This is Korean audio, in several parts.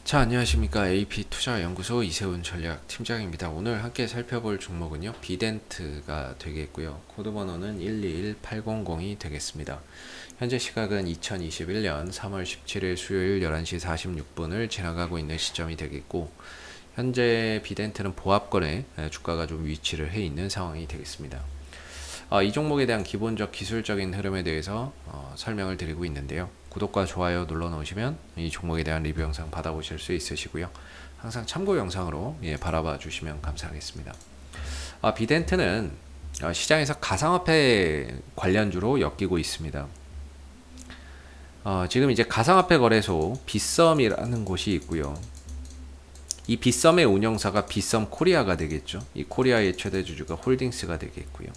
자, 안녕하십니까. AP투자연구소 이세훈 전략팀장입니다. 오늘 함께 살펴볼 종목은요, 비덴트가 되겠고요. 코드번호는 121800이 되겠습니다. 현재 시각은 2021년 3월 17일 수요일 11시 46분을 지나가고 있는 시점이 되겠고, 현재 비덴트는 보합권에 주가가 좀 위치를 해 있는 상황이 되겠습니다. 이 종목에 대한 기본적 기술적인 흐름에 대해서 설명을 드리고 있는데요. 구독과 좋아요 눌러 놓으시면 이 종목에 대한 리뷰 영상 받아보실 수 있으시고요. 항상 참고 영상으로 바라봐 주시면 감사하겠습니다. 비덴트는 시장에서 가상화폐 관련주로 엮이고 있습니다. 지금 이제 가상화폐 거래소 빗썸이라는 곳이 있고요. 이 빗썸의 운영사가 빗썸 코리아가 되겠죠. 이 코리아의 최대 주주가 홀딩스가 되겠고요.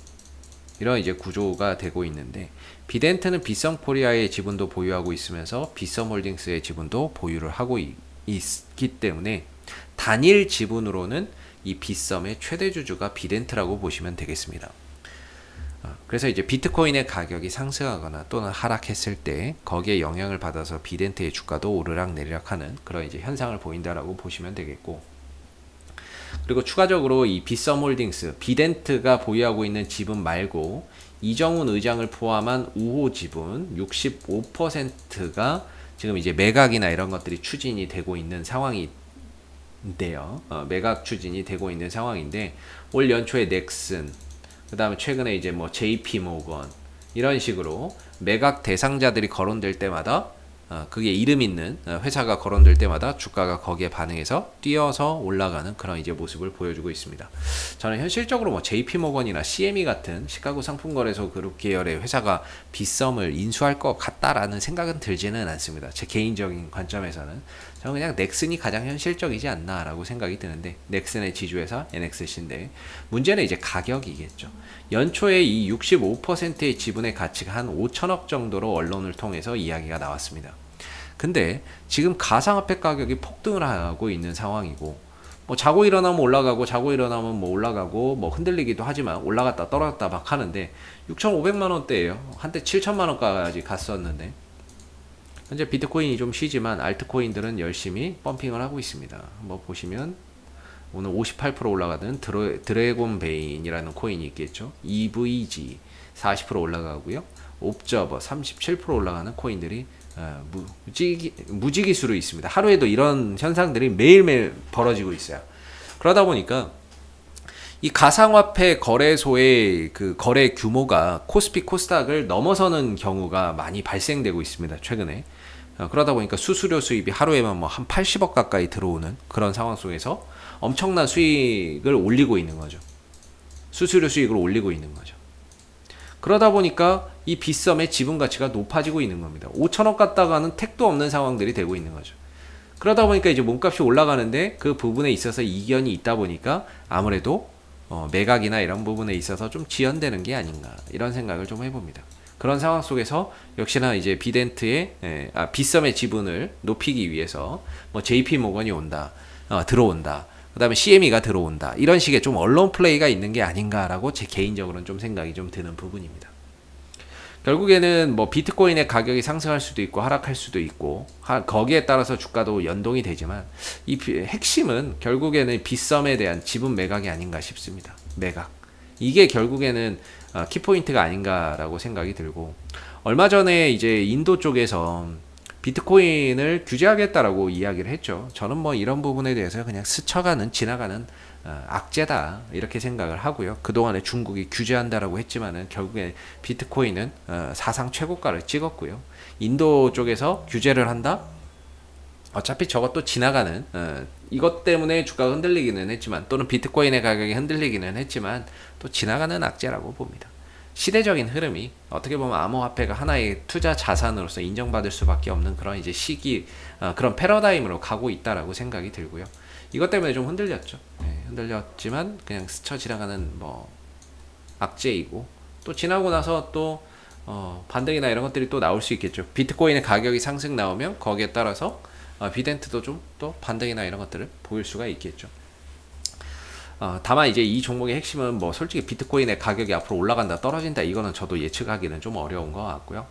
이런 이제 구조가 되고 있는데, 비덴트는 빗썸 코리아의 지분도 보유하고 있으면서 빗썸 홀딩스의 지분도 보유를 하고 있기 때문에 단일 지분으로는 이 빗썸의 최대 주주가 비덴트라고 보시면 되겠습니다. 그래서 이제 비트코인의 가격이 상승하거나 또는 하락했을 때 거기에 영향을 받아서 비덴트의 주가도 오르락 내리락하는 그런 이제 현상을 보인다라고 보시면 되겠고, 그리고 추가적으로 이 빗썸홀딩스, 비덴트가 보유하고 있는 지분 말고 이정훈 의장을 포함한 우호 지분 65%가 지금 이제 매각이나 이런 것들이 추진이 되고 있는 상황인데요. 매각 추진이 되고 있는 상황인데, 올 연초에 넥슨, 그 다음에 최근에 이제 뭐 JP 모건 이런 식으로 매각 대상자들이 거론될 때마다 그게 이름 있는 회사가 거론될 때마다 주가가 거기에 반응해서 뛰어서 올라가는 그런 이제 모습을 보여주고 있습니다. 저는 현실적으로 뭐 JP모건이나 CME 같은 시카고 상품거래소 그룹 계열의 회사가 빗썸을 인수할 것 같다라는 생각은 들지는 않습니다. 제 개인적인 관점에서는 저는 그냥 넥슨이 가장 현실적이지 않나라고 생각이 드는데, 넥슨의 지주회사 NXC인데 문제는 이제 가격이겠죠. 연초에 이 65%의 지분의 가치가 한 5천억 정도로 언론을 통해서 이야기가 나왔습니다. 근데 지금 가상화폐 가격이 폭등을 하고 있는 상황이고, 뭐 자고 일어나면 올라가고 자고 일어나면 뭐 올라가고 뭐 흔들리기도 하지만 올라갔다 떨어졌다 막 하는데 6,500만 원대예요. 한때 7천만 원까지 갔었는데, 현재 비트코인이 좀 쉬지만 알트코인들은 열심히 펌핑을 하고 있습니다. 한번 보시면 오늘 58% 올라가는 드래곤베인이라는 코인이 있겠죠. EVG 40% 올라가고요. 옵저버 37% 올라가는 코인들이 무지기수로 있습니다. 하루에도 이런 현상들이 매일매일 벌어지고 있어요. 그러다 보니까 이 가상화폐 거래소의 그 거래 규모가 코스피 코스닥을 넘어서는 경우가 많이 발생되고 있습니다. 최근에. 그러다 보니까 수수료 수입이 하루에만 뭐 한 80억 가까이 들어오는 그런 상황 속에서 엄청난 수익을 올리고 있는 거죠. 수수료 수익을 올리고 있는 거죠. 그러다 보니까 이 빗썸의 지분 가치가 높아지고 있는 겁니다. 5천억 갔다가는 택도 없는 상황들이 되고 있는 거죠. 그러다 보니까 이제 몸값이 올라가는데 그 부분에 있어서 이견이 있다 보니까 아무래도 매각이나 이런 부분에 있어서 좀 지연되는 게 아닌가, 이런 생각을 좀 해봅니다. 그런 상황 속에서 역시나 이제 비덴트의 빗썸의 지분을 높이기 위해서 뭐 JP 모건이 온다, 들어온다, 그 다음에 CME가 들어온다, 이런 식의 좀 언론 플레이가 있는 게 아닌가라고 제 개인적으로는 좀 생각이 좀 드는 부분입니다. 결국에는 뭐 비트코인의 가격이 상승할 수도 있고 하락할 수도 있고 거기에 따라서 주가도 연동이 되지만, 이 핵심은 결국에는 빗썸에 대한 지분 매각이 아닌가 싶습니다. 매각, 이게 결국에는 키포인트가 아닌가라고 생각이 들고, 얼마 전에 이제 인도 쪽에서 비트코인을 규제하겠다라고 이야기를 했죠. 저는 뭐 이런 부분에 대해서 그냥 스쳐가는 지나가는 악재다 이렇게 생각을 하고요. 그동안에 중국이 규제한다라고 했지만은 결국에 비트코인은 사상 최고가를 찍었고요. 인도 쪽에서 규제를 한다? 어차피 저것도 지나가는, 이것 때문에 주가가 흔들리기는 했지만, 또는 비트코인의 가격이 흔들리기는 했지만 또 지나가는 악재라고 봅니다. 시대적인 흐름이 어떻게 보면 암호화폐가 하나의 투자 자산으로서 인정받을 수밖에 없는 그런 이제 시기, 그런 패러다임으로 가고 있다라고 생각이 들고요. 이것 때문에 좀 흔들렸죠. 흔들렸지만 그냥 스쳐 지나가는 뭐 악재이고, 또 지나고 나서 또 반등이나 이런 것들이 또 나올 수 있겠죠. 비트코인의 가격이 상승 나오면 거기에 따라서 비덴트도 좀 또 반등이나 이런 것들을 보일 수가 있겠죠. 다만 이제 이 종목의 핵심은 뭐 솔직히 비트코인의 가격이 앞으로 올라간다 떨어진다 이거는 저도 예측하기는 좀 어려운 것 같고요.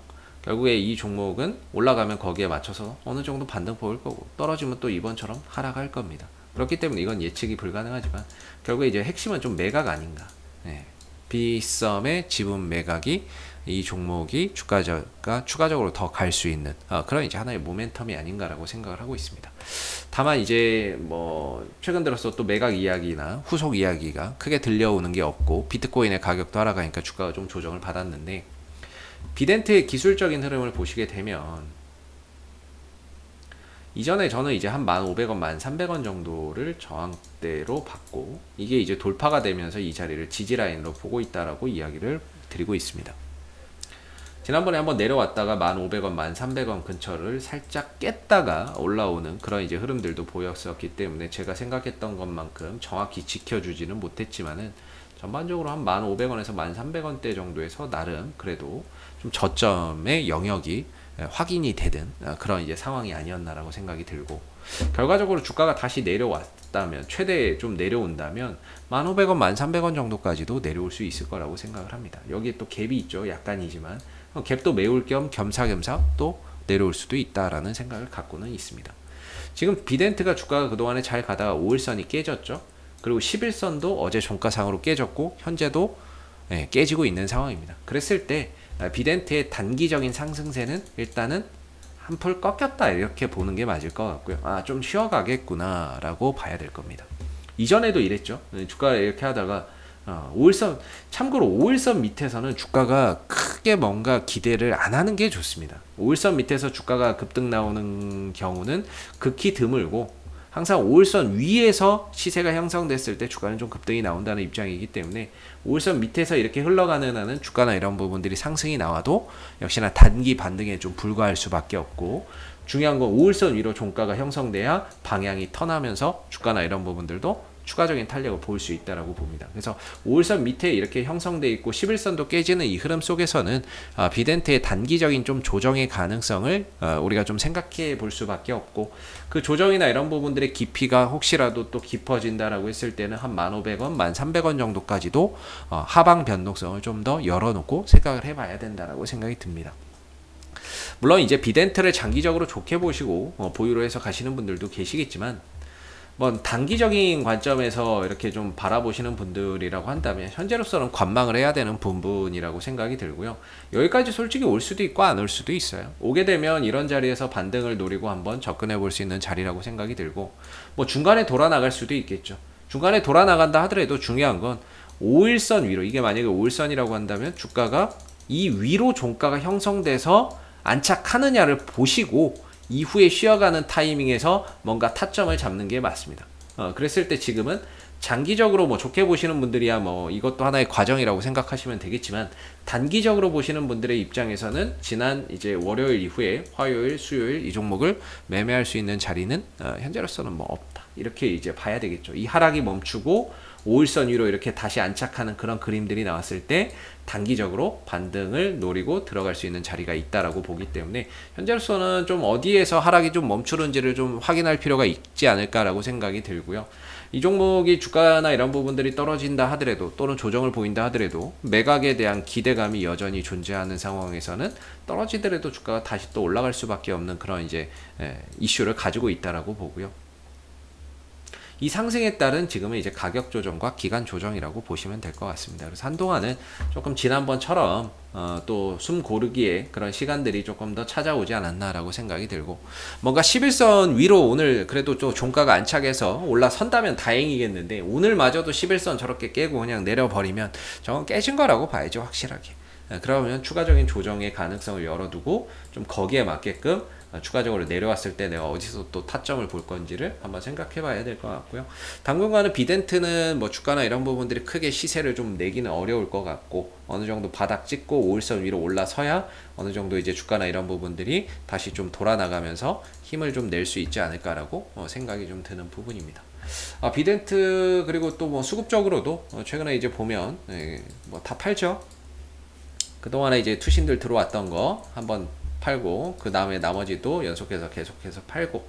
결국에 이 종목은 올라가면 거기에 맞춰서 어느 정도 반등 보일 거고, 떨어지면 또 이번처럼 하락할 겁니다. 그렇기 때문에 이건 예측이 불가능하지만 결국에 이제 핵심은 좀 매각 아닌가. B썸의 지분 매각이 이 종목이 주가가 추가적으로 더 갈 수 있는 그런 이제 하나의 모멘텀이 아닌가라고 생각을 하고 있습니다. 다만 이제 뭐 최근 들어서 또 매각 이야기나 후속 이야기가 크게 들려오는 게 없고, 비트코인의 가격도 하락하니까 주가가 좀 조정을 받았는데, 비덴트의 기술적인 흐름을 보시게 되면 이전에 저는 이제 한 1,500원, 1,300원 정도를 저항대로 봤고, 이게 이제 돌파가 되면서 이 자리를 지지라인으로 보고 있다라고 이야기를 드리고 있습니다. 지난번에 한번 내려왔다가 1,500원, 1,300원 근처를 살짝 깼다가 올라오는 그런 이제 흐름들도 보였었기 때문에 제가 생각했던 것만큼 정확히 지켜주지는 못했지만은, 전반적으로 한 1,500원에서 1,300원대 정도에서 나름 그래도 좀 저점의 영역이 확인이 되는 그런 이제 상황이 아니었나라고 생각이 들고, 결과적으로 주가가 다시 내려왔다면, 최대 좀 내려온다면 1,500원, 1,300원 정도까지도 내려올 수 있을 거라고 생각을 합니다. 여기에 또 갭이 있죠. 약간이지만 갭도 메울 겸 겸사겸사 또 내려올 수도 있다라는 생각을 갖고는 있습니다. 지금 비덴트가 주가가 그동안에 잘 가다가 5일선이 깨졌죠. 그리고 11선도 어제 종가상으로 깨졌고, 현재도 깨지고 있는 상황입니다. 그랬을 때 비덴트의 단기적인 상승세는 일단은 한풀 꺾였다 이렇게 보는 게 맞을 것 같고요. 좀 쉬어가겠구나 라고 봐야 될 겁니다. 이전에도 이랬죠. 주가가 이렇게 하다가 5일선, 참고로 5일선 밑에서는 주가가 크게 뭔가 기대를 안 하는 게 좋습니다. 5일선 밑에서 주가가 급등 나오는 경우는 극히 드물고, 항상 5일선 위에서 시세가 형성됐을 때 주가는 좀 급등이 나온다는 입장이기 때문에, 5일선 밑에서 이렇게 흘러가는 한은 주가나 이런 부분들이 상승이 나와도 역시나 단기 반등에 좀 불과할 수밖에 없고, 중요한 건 5일선 위로 종가가 형성돼야 방향이 턴하면서 주가나 이런 부분들도 추가적인 탄력을 보일 수 있다라고 봅니다. 그래서 5일선 밑에 이렇게 형성돼 있고 11선도 깨지는 이 흐름 속에서는 비덴트의 단기적인 좀 조정의 가능성을 우리가 좀 생각해 볼 수밖에 없고, 그 조정이나 이런 부분들의 깊이가 혹시라도 또 깊어진다라고 했을 때는 한 1,500원, 1,300원 정도까지도 하방 변동성을 좀 더 열어놓고 생각을 해봐야 된다라고 생각이 듭니다. 물론 이제 비덴트를 장기적으로 좋게 보시고 보유로 해서 가시는 분들도 계시겠지만, 뭐 단기적인 관점에서 이렇게 좀 바라보시는 분들이라고 한다면 현재로서는 관망을 해야 되는 부분이라고 생각이 들고요. 여기까지 솔직히 올 수도 있고 안 올 수도 있어요. 오게 되면 이런 자리에서 반등을 노리고 한번 접근해 볼 수 있는 자리라고 생각이 들고, 뭐 중간에 돌아 나갈 수도 있겠죠. 중간에 돌아 나간다 하더라도 중요한 건 5일선 위로, 이게 만약에 5일선이라고 한다면 주가가 이 위로 종가가 형성돼서 안착하느냐를 보시고 이후에 쉬어가는 타이밍에서 뭔가 타점을 잡는 게 맞습니다. 그랬을 때 지금은 장기적으로 뭐 좋게 보시는 분들이야 뭐 이것도 하나의 과정이라고 생각하시면 되겠지만, 단기적으로 보시는 분들의 입장에서는 지난 이제 월요일 이후에 화요일, 수요일 이 종목을 매매할 수 있는 자리는 현재로서는 뭐 없다, 이렇게 이제 봐야 되겠죠. 이 하락이 멈추고 5일선 위로 이렇게 다시 안착하는 그런 그림들이 나왔을 때 단기적으로 반등을 노리고 들어갈 수 있는 자리가 있다라고 보기 때문에, 현재로서는 좀 어디에서 하락이 좀 멈추는지를 좀 확인할 필요가 있지 않을까라고 생각이 들고요. 이 종목이 주가나 이런 부분들이 떨어진다 하더라도, 또는 조정을 보인다 하더라도 매각에 대한 기대감이 여전히 존재하는 상황에서는 떨어지더라도 주가가 다시 또 올라갈 수밖에 없는 그런 이제 이슈를 가지고 있다라고 보고요. 이 상승에 따른 지금은 이제 가격 조정과 기간 조정이라고 보시면 될 것 같습니다. 그래서 한동안은 조금 지난번처럼 또 숨 고르기에 그런 시간들이 조금 더 찾아오지 않았나라고 생각이 들고, 뭔가 11선 위로 오늘 그래도 좀 종가가 안착해서 올라선다면 다행이겠는데, 오늘마저도 11선 저렇게 깨고 그냥 내려버리면 저건 깨진 거라고 봐야죠, 확실하게. 그러면 추가적인 조정의 가능성을 열어두고 좀 거기에 맞게끔 추가적으로 내려왔을 때 내가 어디서 또 타점을 볼 건지를 한번 생각해 봐야 될 것 같고요. 당분간은 비덴트는 뭐 주가나 이런 부분들이 크게 시세를 좀 내기는 어려울 것 같고, 어느 정도 바닥 찍고 5일선 위로 올라서야 어느 정도 이제 주가나 이런 부분들이 다시 좀 돌아 나가면서 힘을 좀 낼 수 있지 않을까라고 생각이 좀 드는 부분입니다. 비덴트 그리고 또 뭐 수급적으로도 최근에 이제 보면 뭐 다 팔죠. 그동안에 이제 투신들 들어왔던 거 한번 팔고, 그 다음에 나머지도 연속해서 계속해서 팔고,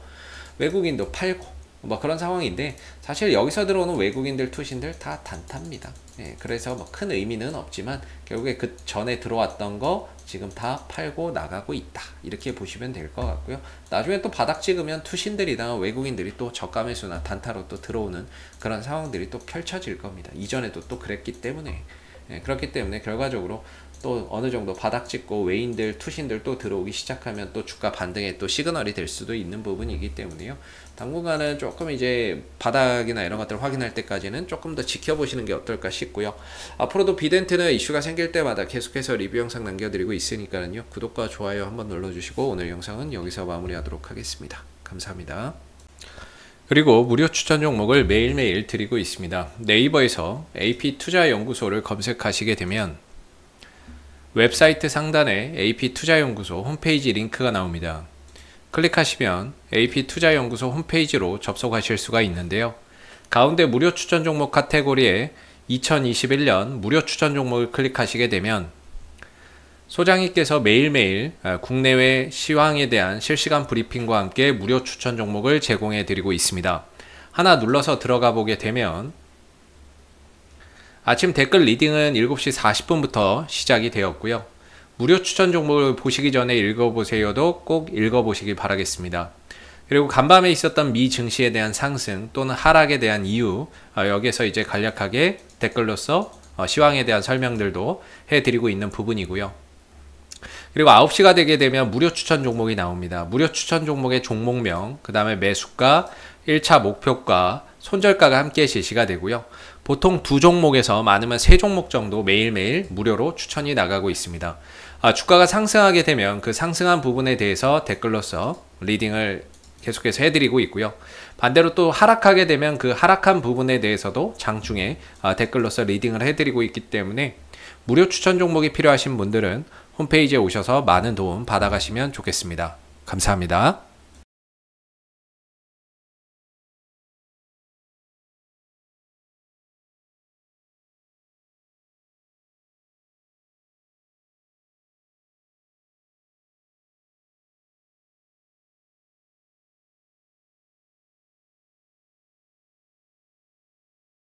외국인도 팔고, 뭐 그런 상황인데 사실 여기서 들어오는 외국인들 투신들 다 단타입니다. 예, 그래서 뭐 큰 의미는 없지만 결국에 그 전에 들어왔던 거 지금 다 팔고 나가고 있다 이렇게 보시면 될 것 같고요. 나중에 또 바닥 찍으면 투신들이나 외국인들이 또 저가 매수나 단타로 또 들어오는 그런 상황들이 또 펼쳐질 겁니다. 이전에도 또 그랬기 때문에. 예, 그렇기 때문에 결과적으로 또 어느 정도 바닥 찍고 외인들, 투신들 또 들어오기 시작하면 또 주가 반등에 또 시그널이 될 수도 있는 부분이기 때문에요. 당분간은 조금 이제 바닥이나 이런 것들을 확인할 때까지는 조금 더 지켜보시는 게 어떨까 싶고요. 앞으로도 비덴트는 이슈가 생길 때마다 계속해서 리뷰 영상 남겨드리고 있으니까요. 구독과 좋아요 한번 눌러주시고 오늘 영상은 여기서 마무리하도록 하겠습니다. 감사합니다. 그리고 무료 추천 종목을 매일매일 드리고 있습니다. 네이버에서 AP투자연구소를 검색하시게 되면 웹사이트 상단에 AP투자연구소 홈페이지 링크가 나옵니다. 클릭하시면 AP투자연구소 홈페이지로 접속하실 수가 있는데요. 가운데 무료 추천 종목 카테고리에 2021년 무료 추천 종목을 클릭하시게 되면 소장님께서 매일매일 국내외 시황에 대한 실시간 브리핑과 함께 무료 추천 종목을 제공해 드리고 있습니다. 하나 눌러서 들어가 보게 되면 아침 댓글 리딩은 7시 40분부터 시작이 되었고요. 무료 추천 종목을 보시기 전에 읽어보세요도 꼭 읽어보시기 바라겠습니다. 그리고 간밤에 있었던 미 증시에 대한 상승 또는 하락에 대한 이유 여기에서 이제 간략하게 댓글로서 시황에 대한 설명들도 해드리고 있는 부분이고요. 그리고 9시가 되게 되면 무료 추천 종목이 나옵니다. 무료 추천 종목의 종목명, 그 다음에 매수가, 1차 목표가, 손절가가 함께 제시가 되고요. 보통 2종목에서 많으면 3종목 정도 매일매일 무료로 추천이 나가고 있습니다. 주가가 상승하게 되면 그 상승한 부분에 대해서 댓글로서 리딩을 계속해서 해드리고 있고요. 반대로 또 하락하게 되면 그 하락한 부분에 대해서도 장중에 댓글로서 리딩을 해드리고 있기 때문에 무료 추천 종목이 필요하신 분들은 홈페이지에 오셔서 많은 도움 받아가시면 좋겠습니다. 감사합니다.